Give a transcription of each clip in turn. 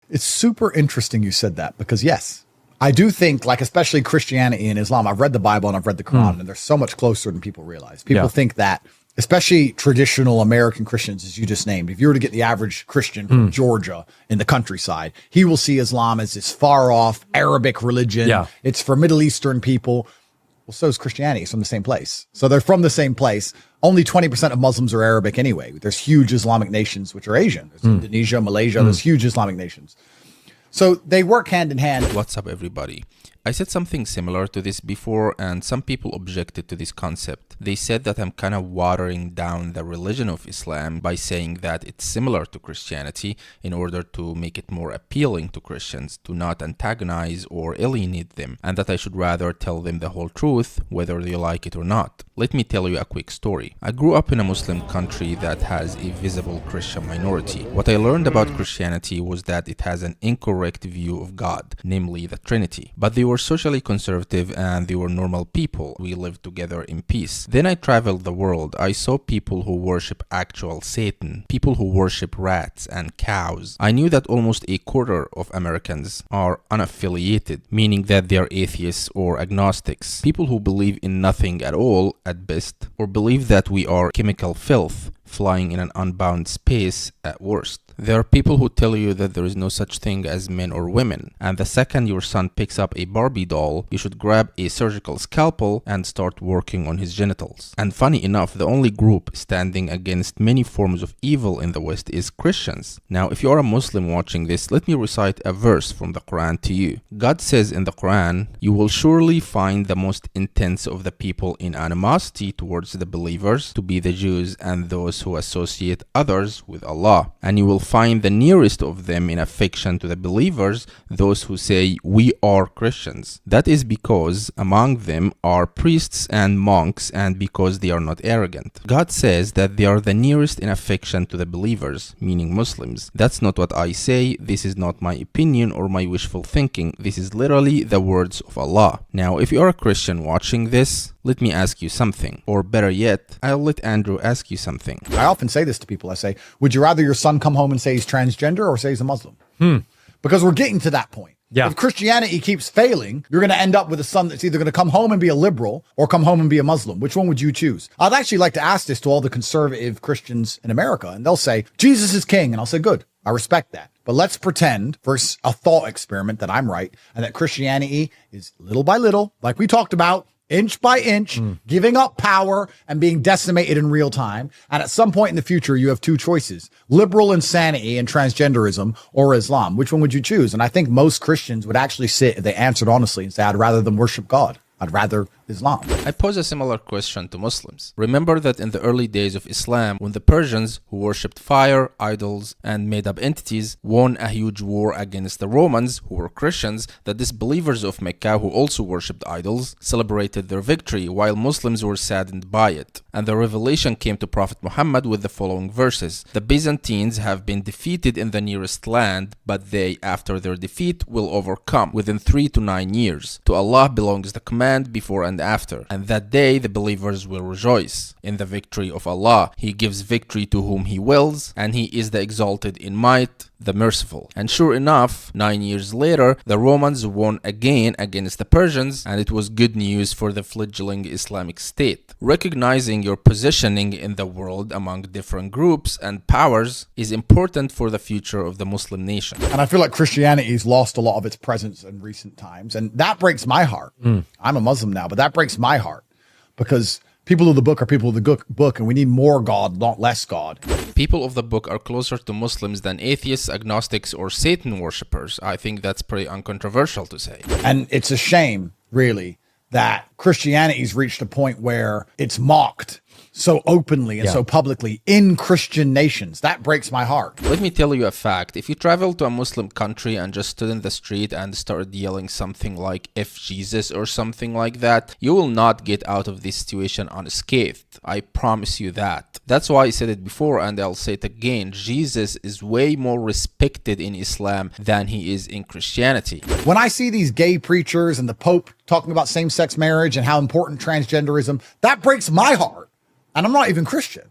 It's super interesting you said that because, yes, I do think, like, especially Christianity and Islam, I've read the Bible and I've read the Quran, and they're so much closer than people realize. People think that, especially traditional American Christians, as you just named, if you were to get the average Christian from Georgia in the countryside, he will see Islam as this far off Arabic religion. Yeah. It's for Middle Eastern people. Well, so is Christianity. It's from the same place. So they're from the same place. Only 20% of Muslims are Arabic anyway. There's huge Islamic nations which are Asian. There's Indonesia, Malaysia, there's huge Islamic nations. So they work hand in hand. What's up, everybody? I said something similar to this before, and some people objected to this concept. They said that I'm kind of watering down the religion of Islam by saying that it's similar to Christianity in order to make it more appealing to Christians, to not antagonize or alienate them, and that I should rather tell them the whole truth, whether they like it or not. Let me tell you a quick story. I grew up in a Muslim country that has a visible Christian minority. What I learned about Christianity was that it has an incorrect view of God, namely the Trinity. But they were socially conservative and they were normal people. We lived together in peace. Then I traveled the world. I saw people who worship actual Satan, people who worship rats and cows. I knew that almost a quarter of Americans are unaffiliated, meaning that they are atheists or agnostics, people who believe in nothing at all at best, or believe that we are chemical filth flying in an unbound space at worst. There are people who tell you that there is no such thing as men or women, and the second your son picks up a Barbie doll, you should grab a surgical scalpel and start working on his genitals. And funny enough, the only group standing against many forms of evil in the West is Christians. Now, if you are a Muslim watching this, let me recite a verse from the Quran to you. God says in the Quran, "You will surely find the most intense of the people in animosity towards the believers to be the Jews and those who associate others with Allah. And you will find the nearest of them in affection to the believers, those who say, 'We are Christians.' That is because among them are priests and monks, and because they are not arrogant." God says that they are the nearest in affection to the believers, meaning Muslims. That's not what I say. This is not my opinion or my wishful thinking. This is literally the words of Allah. Now, if you are a Christian watching this, let me ask you something. Or better yet, I'll let Andrew ask you something. I often say this to people. I say, would you rather your son come home and say he's transgender or say he's a Muslim? Because we're getting to that point. Yeah. If Christianity keeps failing, you're going to end up with a son that's either going to come home and be a liberal or come home and be a Muslim. Which one would you choose? I'd actually like to ask this to all the conservative Christians in America, and they'll say, Jesus is king. And I'll say, good, I respect that. But let's pretend for a thought experiment that I'm right and that Christianity is little by little, like we talked about, inch by inch, giving up power and being decimated in real time. And at some point in the future, you have two choices: liberal insanity and transgenderism or Islam. Which one would you choose? And I think most Christians would actually sit, if they answered honestly, and say, I'd rather them worship God. I'd rather Islam. I pose a similar question to Muslims. Remember that in the early days of Islam, when the Persians, who worshipped fire, idols, and made-up entities, won a huge war against the Romans, who were Christians, the disbelievers of Mecca, who also worshipped idols, celebrated their victory, while Muslims were saddened by it. And the revelation came to Prophet Muhammad with the following verses: "The Byzantines have been defeated in the nearest land, but they, after their defeat, will overcome within 3 to 9 years. To Allah belongs the command before and after. And that day the believers will rejoice in the victory of Allah. He gives victory to whom He wills, and He is the exalted in might, the merciful." And sure enough, 9 years later, the Romans won again against the Persians, and it was good news for the fledgling Islamic State. Recognizing your positioning in the world among different groups and powers is important for the future of the Muslim nation. And I feel like Christianity's lost a lot of its presence in recent times, and that breaks my heart. I'm a Muslim now, but that breaks my heart because people of the book are people of the book, and we need more God, not less God. People of the book are closer to Muslims than atheists, agnostics, or Satan worshippers. I think that's pretty uncontroversial to say. And it's a shame, really, that Christianity's reached a point where it's mocked so openly and so publicly in Christian nations. That breaks my heart. Let me tell you a fact. If you travel to a Muslim country and just stood in the street and started yelling something like "F Jesus" or something like that, you will not get out of this situation unscathed. I promise you that. That's why I said it before and I'll say it again. Jesus is way more respected in Islam than he is in Christianity. When I see these gay preachers and the Pope talking about same-sex marriage and how important transgenderism, that breaks my heart. And I'm not even Christian.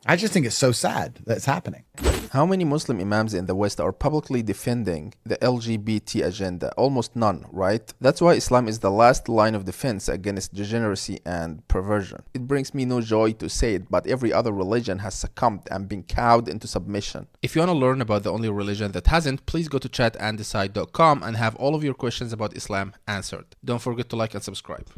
I just think it's so sad that it's happening. How many Muslim imams in the West are publicly defending the LGBT agenda? Almost none, right? That's why Islam is the last line of defense against degeneracy and perversion. It brings me no joy to say it, but every other religion has succumbed and been cowed into submission. If you want to learn about the only religion that hasn't, please go to chatanddecide.com and have all of your questions about Islam answered. Don't forget to like and subscribe.